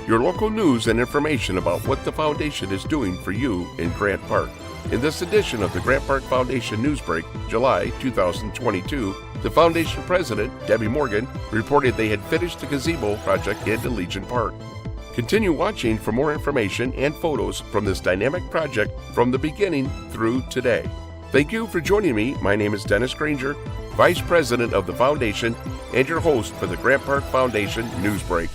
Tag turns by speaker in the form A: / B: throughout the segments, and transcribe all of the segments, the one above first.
A: your local news and information about what the Foundation is doing for you in Grant Park. In this edition of the Grant Park Foundation Newsbreak, July 2022, the Foundation President, Debbie Morgan, reported they had finished the Gazebo project in Legion Park. Continue watching for more information and photos from this dynamic project from the beginning through today. Thank you for joining me. My name is Dennis Granger, Vice President of the Foundation and your host for the Grant Park Foundation Newsbreak.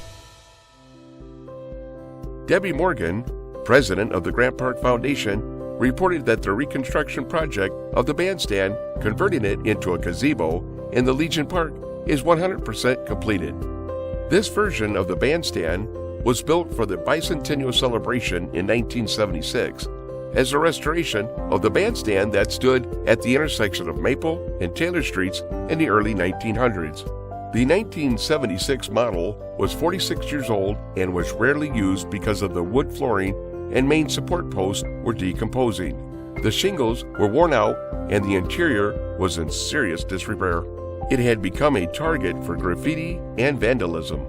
A: Debbie Morgan, President of the Grant Park Foundation, reported that the reconstruction project of the bandstand, converting it into a gazebo in the Legion Park, is 100% completed. This version of the bandstand was built for the bicentennial celebration in 1976 as a restoration of the bandstand that stood at the intersection of Maple and Taylor Streets in the early 1900s. The 1976 model was 46 years old and was rarely used because of the wood flooring and main support posts were decomposing. The shingles were worn out and the interior was in serious disrepair. It had become a target for graffiti and vandalism.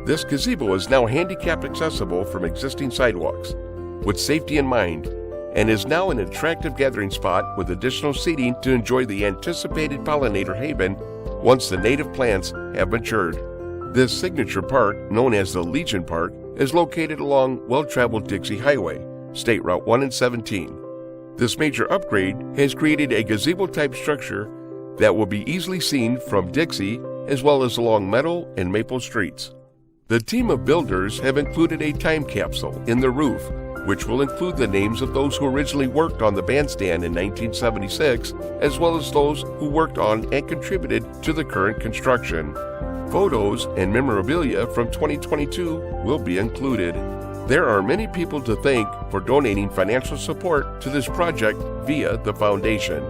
A: This gazebo is now handicap accessible from existing sidewalks, with safety in mind, and is now an attractive gathering spot with additional seating to enjoy the anticipated pollinator haven once the native plants have matured. This signature park, known as the Legion Park, is located along well-traveled Dixie Highway, State Route 1 and 17. This major upgrade has created a gazebo-type structure that will be easily seen from Dixie as well as along Meadow and Maple Streets. The team of builders have included a time capsule in the roof, which will include the names of those who originally worked on the bandstand in 1976, as well as those who worked on and contributed to the current construction. Photos and memorabilia from 2022 will be included. There are many people to thank for donating financial support to this project via the Foundation.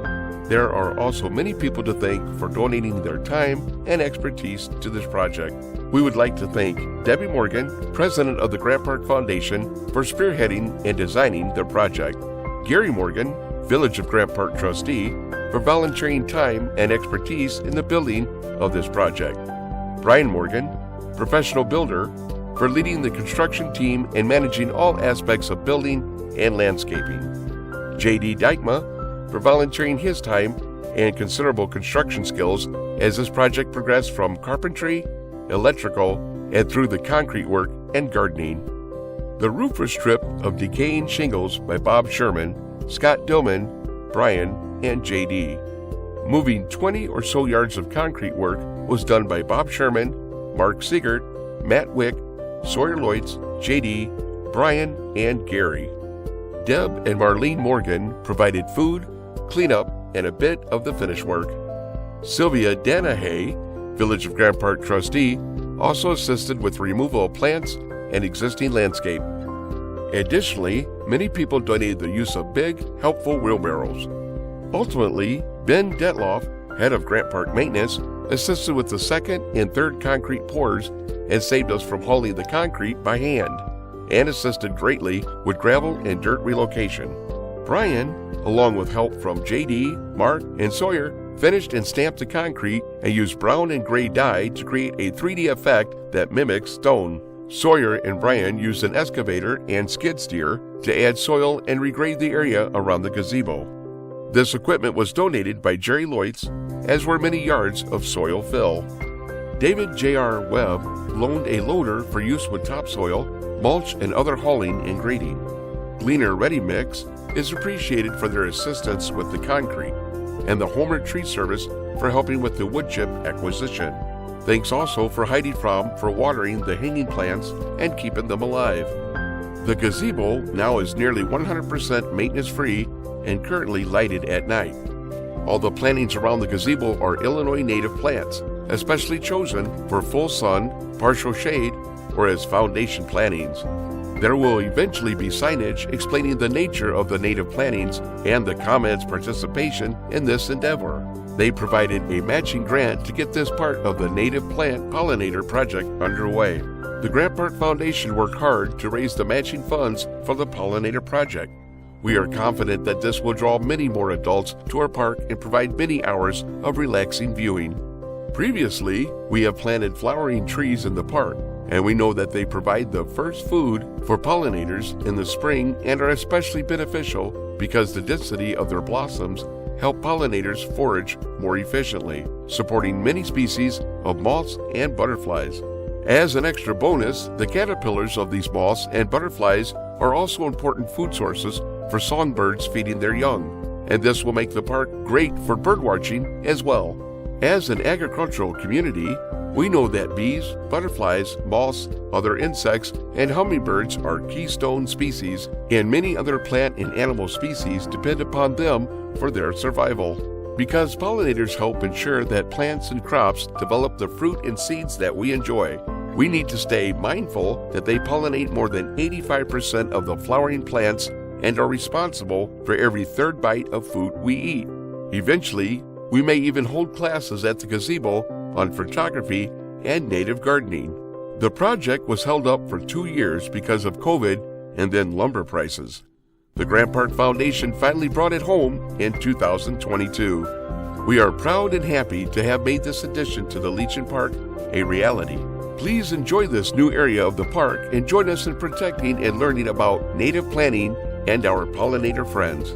A: There are also many people to thank for donating their time and expertise to this project. We would like to thank Debbie Morgan, President of the Grant Park Foundation, for spearheading and designing the project, Gary Morgan, Village of Grant Park Trustee, for volunteering time and expertise in the building of this project, Brian Morgan, Professional Builder, for leading the construction team and managing all aspects of building and landscaping, J.D. Dykma, for volunteering his time and considerable construction skills as this project progressed from carpentry, electrical, and through the concrete work and gardening. The roof was stripped of decaying shingles by Bob Sherman, Scott Dillman, Brian, and J.D. Moving 20 or so yards of concrete work was done by Bob Sherman, Mark Siegert, Matt Wick, Sawyer Loitz, J.D., Brian, and Gary. Deb and Marlene Morgan provided food, cleanup, and a bit of the finish work. Sylvia Danahay, Village of Grant Park Trustee, also assisted with removal of plants and existing landscape. Additionally, many people donated the use of big, helpful wheelbarrows. Ultimately, Ben Detloff, head of Grant Park Maintenance, assisted with the second and third concrete pours and saved us from hauling the concrete by hand, and assisted greatly with gravel and dirt relocation. Brian, along with help from J.D., Mark, and Sawyer, finished and stamped the concrete and used brown and gray dye to create a 3D effect that mimics stone. Sawyer and Brian used an excavator and skid steer to add soil and regrade the area around the gazebo. This equipment was donated by Jerry Loitz, as were many yards of soil fill. David J.R. Webb loaned a loader for use with topsoil, mulch, and other hauling and grading. Gleaner Ready Mix is appreciated for their assistance with the concrete, and the Homer Tree Service for helping with the wood chip acquisition. Thanks also for Heidi Fromm for watering the hanging plants and keeping them alive. The gazebo now is nearly 100% maintenance-free and currently lighted at night. All the plantings around the gazebo are Illinois native plants, especially chosen for full sun, partial shade, or as foundation plantings. There will eventually be signage explaining the nature of the native plantings and the ComEd's participation in this endeavor. They provided a matching grant to get this part of the native plant pollinator project underway. The Grant Park Foundation worked hard to raise the matching funds for the pollinator project. We are confident that this will draw many more adults to our park and provide many hours of relaxing viewing. Previously, we have planted flowering trees in the park, and we know that they provide the first food for pollinators in the spring and are especially beneficial because the density of their blossoms help pollinators forage more efficiently, supporting many species of moths and butterflies. As an extra bonus, the caterpillars of these moths and butterflies are also important food sources for songbirds feeding their young, and this will make the park great for birdwatching as well. As an agricultural community, we know that bees, butterflies, moths, other insects, and hummingbirds are keystone species, and many other plant and animal species depend upon them for their survival. Because pollinators help ensure that plants and crops develop the fruit and seeds that we enjoy, we need to stay mindful that they pollinate more than 85% of the flowering plants and are responsible for every third bite of food we eat. Eventually, we may even hold classes at the Gazebo on photography and native gardening. The project was held up for 2 years because of COVID and then lumber prices. The Grant Park Foundation finally brought it home in 2022. We are proud and happy to have made this addition to the Legion Park a reality. Please enjoy this new area of the park and join us in protecting and learning about native planting and our pollinator friends.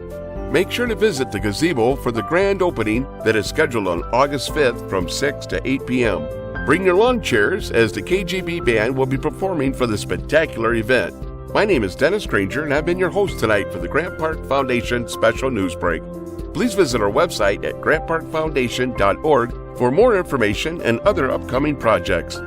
A: Make sure to visit the Gazebo for the grand opening that is scheduled on August 5th from 6 to 8 p.m. Bring your lawn chairs as the KGB band will be performing for the spectacular event. My name is Dennis Granger, and I've been your host tonight for the Grant Park Foundation Special News Break. Please visit our website at grantparkfoundation.org for more information and other upcoming projects.